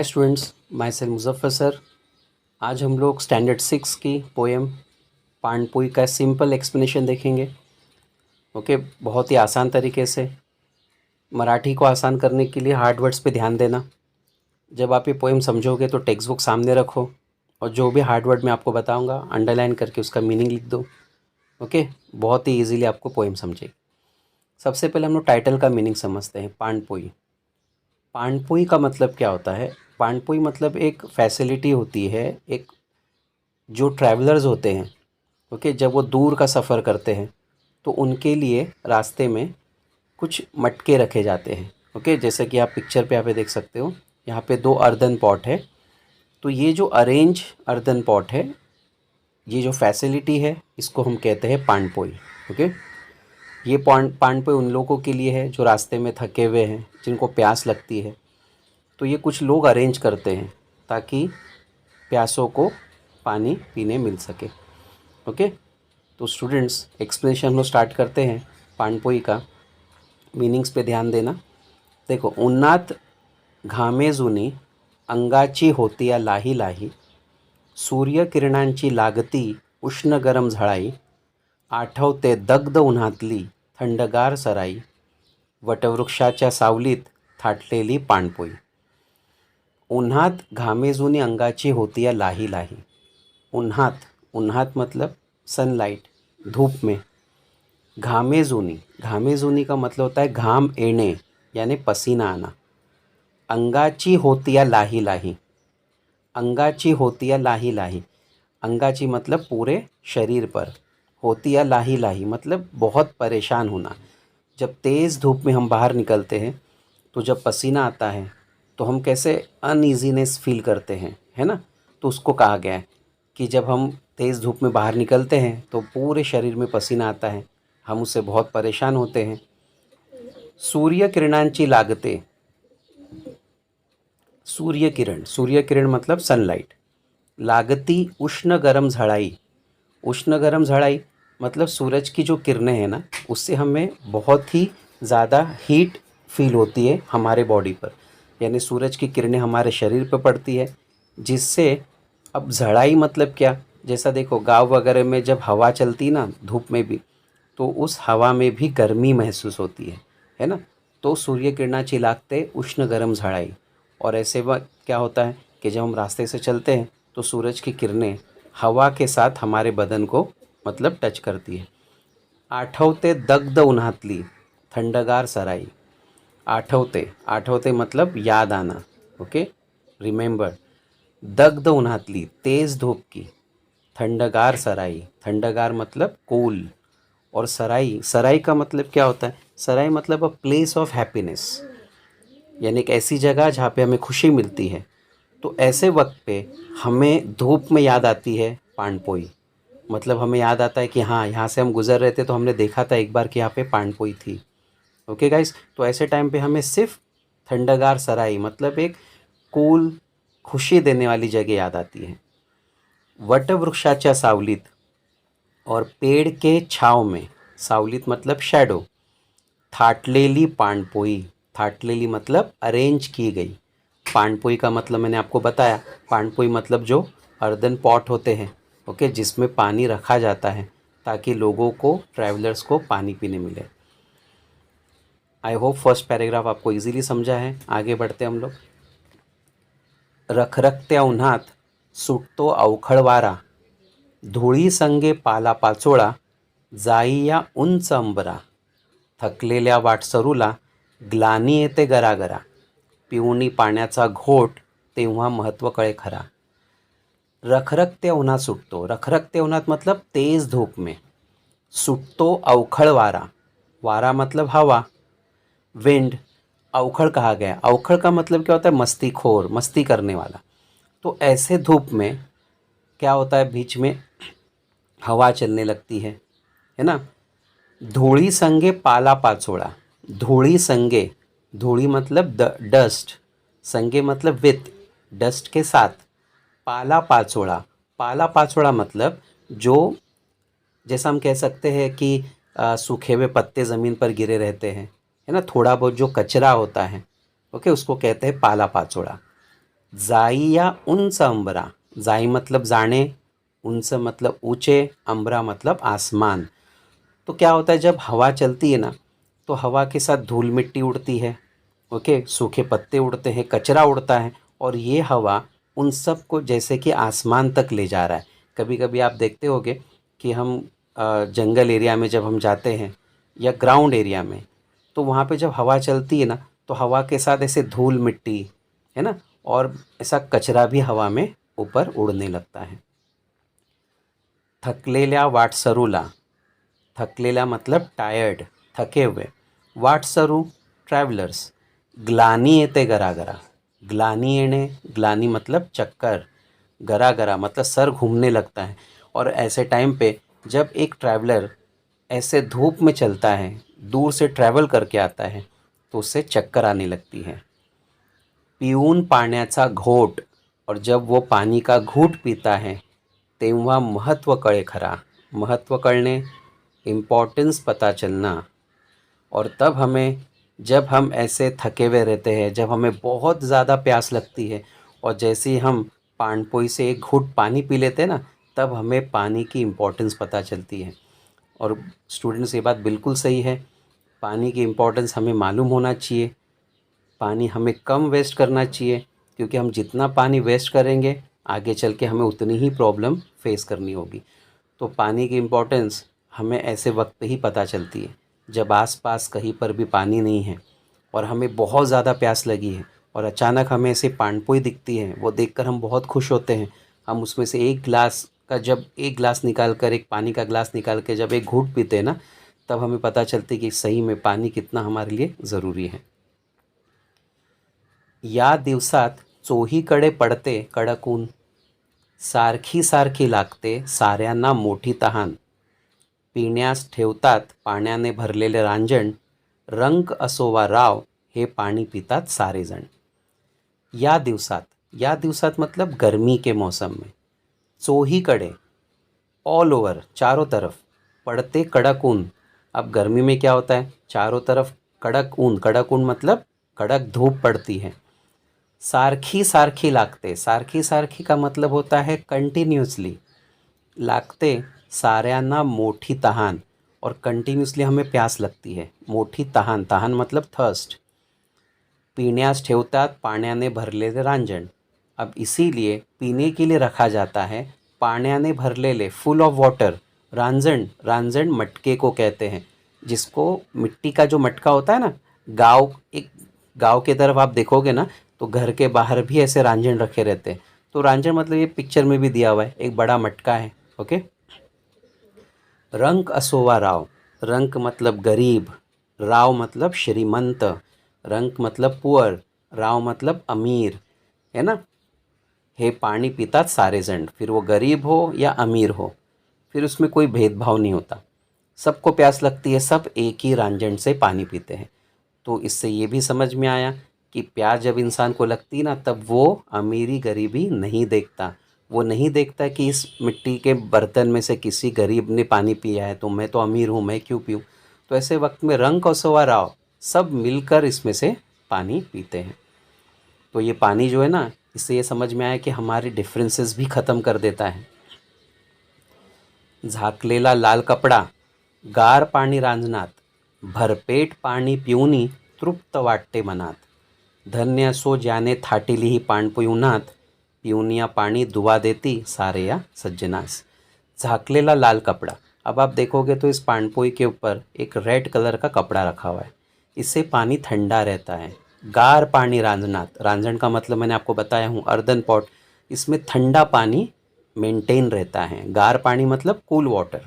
Students, my self Muzaffar sir. आज हम लोग स्टैंडर्ड 6 की पोएम पानपुई का सिंपल एक्सप्लेनेशन देखेंगे। ओके, बहुत ही आसान तरीके से। मराठी को आसान करने के लिए हार्ड वर्ड्स पे ध्यान देना। जब आप ये पोएम समझोगे तो टेक्स्ट बुक सामने रखो और जो भी हार्ड वर्ड मैं आपको बताऊंगा अंडरलाइन करके उसका मीनिंग लिख दो। ओके, बहुत ही ईजीली आपको पोएम समझेगी। सबसे पहले हम लोग टाइटल का मीनिंग समझते हैं। पानपुई, पानपुई का मतलब क्या होता है? पानपुई मतलब एक फैसिलिटी होती है, एक जो ट्रैवलर्स होते हैं, ओके, जब वो दूर का सफ़र करते हैं तो उनके लिए रास्ते में कुछ मटके रखे जाते हैं। ओके, जैसे कि आप पिक्चर पे यहाँ पे देख सकते हो, यहाँ पे 2 अर्दन पॉट है। तो ये जो अरेंज अर्दन पॉट है, ये जो फैसिलिटी है, इसको हम कहते हैं पानपोई। ओके, ये पानपोई उन लोगों के लिए है जो रास्ते में थके हुए हैं, जिनको प्यास लगती है। तो ये कुछ लोग अरेंज करते हैं ताकि प्यासों को पानी पीने मिल सके। ओके, तो स्टूडेंट्स एक्सप्लेनेशन हम लोग स्टार्ट करते हैं। पानपोई का मीनिंग्स पे ध्यान देना। देखो, उन्नात घामे जुनी अंगाची होती लाही लाही, सूर्यकिरणांची लागती उष्ण गरम झळाई, आठवते दग्ध उन्हातली थंडगार सराई, वटवृक्षाच्या सावलीत थाटलेली पाणपोई। उन्हात घामेजुनी अंगाची होती लाही लाही। उन्हात, उन्हात मतलब सनलाइट, धूप में। घामेजुनी, घामेजुनी का मतलब होता है घाम एने यानी पसीना आना। अंगाची होती लाही लाही, अंगाची होती लाही लाही, अंगाची मतलब पूरे शरीर पर, होती लाही लाही मतलब बहुत परेशान होना। जब तेज़ धूप में हम बाहर निकलते हैं तो जब पसीना आता है तो हम कैसे अनईजीनेस फील करते हैं, है ना? तो उसको कहा गया है कि जब हम तेज़ धूप में बाहर निकलते हैं तो पूरे शरीर में पसीना आता है, हम उससे बहुत परेशान होते हैं। सूर्य किरणांची लागते, सूर्य किरण, सूर्य किरण मतलब सनलाइट। लागती उष्ण गरम झड़ाई, उष्ण गरम झड़ाई मतलब सूरज की जो किरणें हैं ना, उससे हमें बहुत ही ज़्यादा हीट फील होती है हमारे बॉडी पर। यानी सूरज की किरणें हमारे शरीर पर पड़ती है, जिससे अब झड़ाई मतलब क्या? जैसा देखो, गाँव वगैरह में जब हवा चलती ना धूप में भी, तो उस हवा में भी गर्मी महसूस होती है ना? तो सूर्य किरणाची लागते उष्ण गरम झड़ाई। और ऐसे वक्त क्या होता है कि जब हम रास्ते से चलते हैं तो सूरज की किरणें हवा के साथ हमारे बदन को मतलब टच करती है। आठवते दग्ध उन्हातली थंडगार सराई। आठवते, आठवते मतलब याद आना। Okay, remember. दग्ध उन्हातली तेज़ धूप की, थंडगार सराई, थंडगार मतलब कूल, और सराई, सराई का मतलब क्या होता है? सराई मतलब अ प्लेस ऑफ हैप्पीनेस, यानी एक ऐसी जगह जहाँ पे हमें खुशी मिलती है। तो ऐसे वक्त पे हमें धूप में याद आती है पानपोई। मतलब हमें याद आता है कि हाँ, यहाँ से हम गुज़र रहे थे तो हमने देखा था एक बार कि यहाँ पे पानपोई थी। ओके गाइस, तो ऐसे टाइम पे हमें सिर्फ थंडगार सराई मतलब एक कूल, खुशी देने वाली जगह याद आती है। वट वृक्षाच्या सावलीत, और पेड़ के छाँव में, सावलीत मतलब शैडो, थाटलेली पानपोई, थाटलेली मतलब अरेंज की गई। पानपोई का मतलब मैंने आपको बताया, पानपोई मतलब जो अर्दन पॉट होते हैं, ओके, जिसमें पानी रखा जाता है ताकि लोगों को, ट्रैवलर्स को पानी पीने मिले। आई होप फर्स्ट पैराग्राफ आपको इजीली समझा है। आगे बढ़ते हम लोग। रखरखत्या उन्हात सुटतो अवखळ वारा, धुळी संगे पाला पाचोळा, जाई या उंच अंबरा, थकलेल्या वाटसरूला ग्लानी येते गरागरा, पिऊनी पाण्याचा घोट तेव्हा महत्त्व कळे खरा। रखरखत्या उन्हात सुटतो, रखरखत्या उन्हात मतलब तेज़ धूप में। सुटतो अवखळ वारा, वारा मतलब हवा, विंड। अवखड़ कहा गया, अवखड़ का मतलब क्या होता है? मस्तीखोर, मस्ती करने वाला। तो ऐसे धूप में क्या होता है? बीच में हवा चलने लगती है ना? धूड़ी संगे पाला पाचोड़ा, धूड़ी संगे, धूड़ी मतलब डस्ट, संगे मतलब विथ, डस्ट के साथ। पाला पाचोड़ा, पाला पाचोड़ा मतलब जो, जैसा हम कह सकते हैं कि सूखे हुए पत्ते ज़मीन पर गिरे रहते हैं, है ना? थोड़ा बहुत जो कचरा होता है, ओके, उसको कहते हैं पाला पाचोड़ा। जाई या उंच अंबरा, जाई मतलब जाने, उंच मतलब ऊंचे, अंबरा मतलब आसमान। तो क्या होता है जब हवा चलती है ना, तो हवा के साथ धूल मिट्टी उड़ती है, ओके, सूखे पत्ते उड़ते हैं, कचरा उड़ता है, और ये हवा उन सब को जैसे कि आसमान तक ले जा रहा है। कभी कभी आप देखते होगे कि हम जंगल एरिया में जब हम जाते हैं या ग्राउंड एरिया में, तो वहाँ पे जब हवा चलती है ना, तो हवा के साथ ऐसे धूल मिट्टी है ना, और ऐसा कचरा भी हवा में ऊपर उड़ने लगता है। थकलेल्या वाटसरूला, थकलेला मतलब टायर्ड, थके हुए, वाटसरू ट्रॅव्हलर्स, ग्लानी येते गरागरा, ग्लानी येणे, ग्लानी मतलब चक्कर, गरागरा मतलब सर घूमने लगता है। और ऐसे टाइम पे जब एक ट्रैवलर ऐसे धूप में चलता है, दूर से ट्रैवल करके आता है, तो उससे चक्कर आने लगती है। पिऊन पाण्याचा घोट, और जब वो पानी का घूट पीता है, तेव्हा महत्त्व कळे खरा, महत्त्व कळणे, इम्पोर्टेंस पता चलना। और तब हमें, जब हम ऐसे थके हुए रहते हैं, जब हमें बहुत ज़्यादा प्यास लगती है, और जैसे ही हम पानपोई से एक घूंट पानी पी लेते हैं ना, तब हमें पानी की इम्पोर्टेंस पता चलती है। और स्टूडेंट्स, ये बात बिल्कुल सही है, पानी की इम्पोर्टेंस हमें मालूम होना चाहिए। पानी हमें कम वेस्ट करना चाहिए, क्योंकि हम जितना पानी वेस्ट करेंगे, आगे चल के हमें उतनी ही प्रॉब्लम फेस करनी होगी। तो पानी की इम्पोर्टेंस हमें ऐसे वक्त पे ही पता चलती है, जब आसपास कहीं पर भी पानी नहीं है और हमें बहुत ज़्यादा प्यास लगी है, और अचानक हमें ऐसे पानपोई दिखती है, वो देखकर हम बहुत खुश होते हैं। हम उसमें से एक गिलास का, जब एक गिलास निकाल कर, एक पानी का गिलास निकाल के जब एक घूंट पीते हैं ना, तब हमें पता चलती है कि सही में पानी कितना हमारे लिए ज़रूरी है। या दिवसात चोहीकडे पडते कडक ऊन, सारखी सारखी लागते साऱ्यांना मोठी तहान, पिण्यास ठेवतात पाण्याने भरलेले रांजण, रंक असो वा राव, हे पाणी पितात सारेजण। या दिवसात, या दिवसात मतलब गर्मी के मौसम में, चोहीकडे ऑल ओवर, चारों तरफ, पड़ते कड़क ऊन। अब गर्मी में क्या होता है, चारों तरफ कड़क ऊन, कड़क ऊन मतलब कड़क धूप पड़ती है। सारखी सारखी लागते, सारखी सारखी का मतलब होता है कंटिन्यूसली, लागते साऱ्यांना मोठी तहान, और कंटिन्यूसली हमें प्यास लगती है, मोठी तहान, तहान मतलब थर्स्ट। पीण्यास ठेवतात पाण्याने भरलेले रांजण, अब इसीलिए पीने के लिए रखा जाता है पाण्याने भरलेले, फुल ऑफ वाटर, रांजण, रांजण मटके को कहते हैं, जिसको मिट्टी का जो मटका होता है ना, गाँव, एक गाँव के तरफ आप देखोगे ना, तो घर के बाहर भी ऐसे रांजण रखे रहते हैं। तो रांजण मतलब ये पिक्चर में भी दिया हुआ है, एक बड़ा मटका है, ओके। रंक असोवा राव, रंक मतलब गरीब, राव मतलब श्रीमंत, रंक मतलब पुअर, राव मतलब अमीर, है ना। हे पानी पीतात सारे जन, फिर वो गरीब हो या अमीर हो, फिर उसमें कोई भेदभाव नहीं होता, सबको प्यास लगती है, सब एक ही रांझण से पानी पीते हैं। तो इससे ये भी समझ में आया कि प्यास जब इंसान को लगती है ना, तब वो अमीरी गरीबी नहीं देखता, वो नहीं देखता कि इस मिट्टी के बर्तन में से किसी गरीब ने पानी पिया है, तो मैं तो अमीर हूँ, मैं क्यों पीऊँ। तो ऐसे वक्त में रंग कसोवा राव, सब मिलकर इसमें से पानी पीते हैं। तो ये पानी जो है ना, इससे ये समझ में आया कि हमारे डिफरेंसेस भी ख़त्म कर देता है। झाकलेला लाल कपडा, गार पाणी रांजणात, भरपेट पाणी पिऊनी तृप्त वाटते मनात, धन्य सो ज्याने थाटिली ही पाणपोई उन्हात, पिऊनिया पाणी दुआ देती सारे या सज्जनास। झाकलेला लाल कपड़ा, अब आप देखोगे तो इस पानपोई के ऊपर एक रेड कलर का कपड़ा रखा हुआ है, इससे पानी ठंडा रहता है। गार पानी रांझनात, रांझण का मतलब मैंने आपको बताया हूँ, अर्दन पॉट, इसमें ठंडा पानी मेंटेन रहता है। गार पानी मतलब कूल वाटर।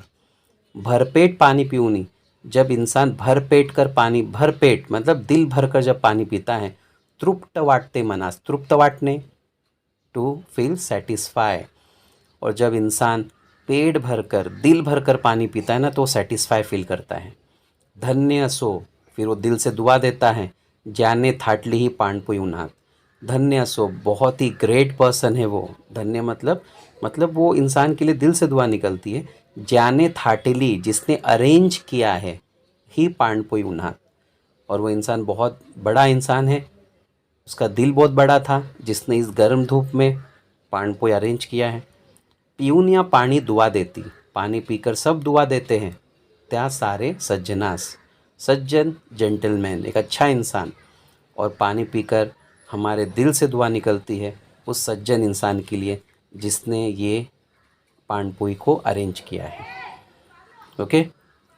भरपेट पानी पीऊनी, जब इंसान भर पेट कर पानी, भर पेट मतलब दिल भर कर जब पानी पीता है, तृप्त वाटते मनास, तृप्त वाटने, टू फील सेटिस्फाई। और जब इंसान पेट भरकर, दिल भरकर पानी पीता है ना, तो सेटिस्फाई फील करता है। धन्य सो, फिर वो दिल से दुआ देता है, ज्याने थाटली ही पाणपोई उन्हात, धन्य सो, बहुत ही ग्रेट पर्सन है वो। धन्य मतलब वो इंसान के लिए दिल से दुआ निकलती है, ज्याने थाटेली, जिसने अरेंज किया है, ही पाणपोई उन्हात, और वो इंसान बहुत बड़ा इंसान है, उसका दिल बहुत बड़ा था जिसने इस गर्म धूप में पानपोई अरेंज किया है। पीऊन या पानी दुआ देती, पानी पीकर सब दुआ देते हैं, त्या सारे सज्जनास, सज्जन जेंटलमैन, एक अच्छा इंसान, और पानी पीकर हमारे दिल से दुआ निकलती है उस सज्जन इंसान के लिए जिसने ये पानपोई को अरेंज किया है। ओके,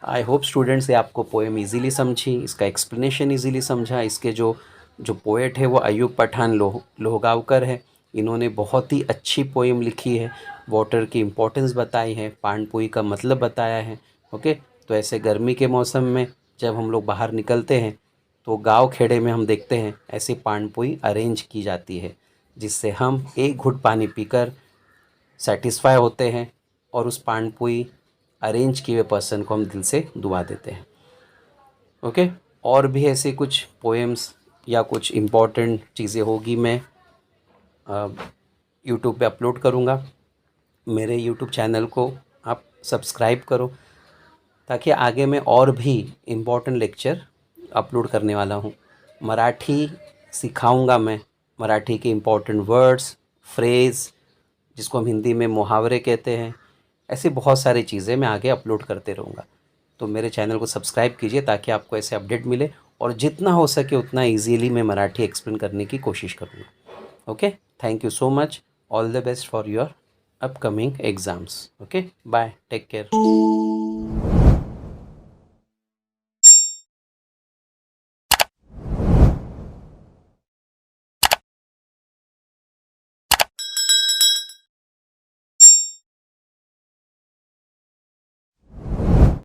आई होप स्टूडेंट्स ये आपको पोएम इजीली समझी, इसका एक्सप्लेनेशन इजीली समझा। इसके जो जो पोएट है वो अयूब पठान लोहगांवकर है। इन्होंने बहुत ही अच्छी पोएम लिखी है, वाटर की इम्पोर्टेंस बताई है, पानपोई का मतलब बताया है। ओके, तो ऐसे गर्मी के मौसम में जब हम लोग बाहर निकलते हैं तो गांव खेड़े में हम देखते हैं ऐसी पानपोई अरेंज की जाती है, जिससे हम एक घुट पानी पीकर सेटिस्फाई होते हैं और उस पानपोई अरेंज किए हुए पर्सन को हम दिल से दुआ देते हैं। ओके, और भी ऐसे कुछ पोएम्स या कुछ इम्पॉर्टेंट चीज़ें होगी मैं यूट्यूब पे अपलोड करूँगा। मेरे यूट्यूब चैनल को आप सब्सक्राइब करो ताकि आगे मैं और भी इम्पॉर्टेंट लेक्चर अपलोड करने वाला हूँ। मराठी सिखाऊंगा मैं, मराठी के इम्पॉर्टेंट वर्ड्स, फ्रेज़, जिसको हम हिंदी में मुहावरे कहते हैं, ऐसी बहुत सारी चीज़ें मैं आगे अपलोड करते रहूँगा। तो मेरे चैनल को सब्सक्राइब कीजिए ताकि आपको ऐसे अपडेट मिले और जितना हो सके उतना ईजीली मैं मराठी एक्सप्लेन करने की कोशिश करूँगा। Okay, thank you so much, all the best for your upcoming exams. Okay, bye, take care.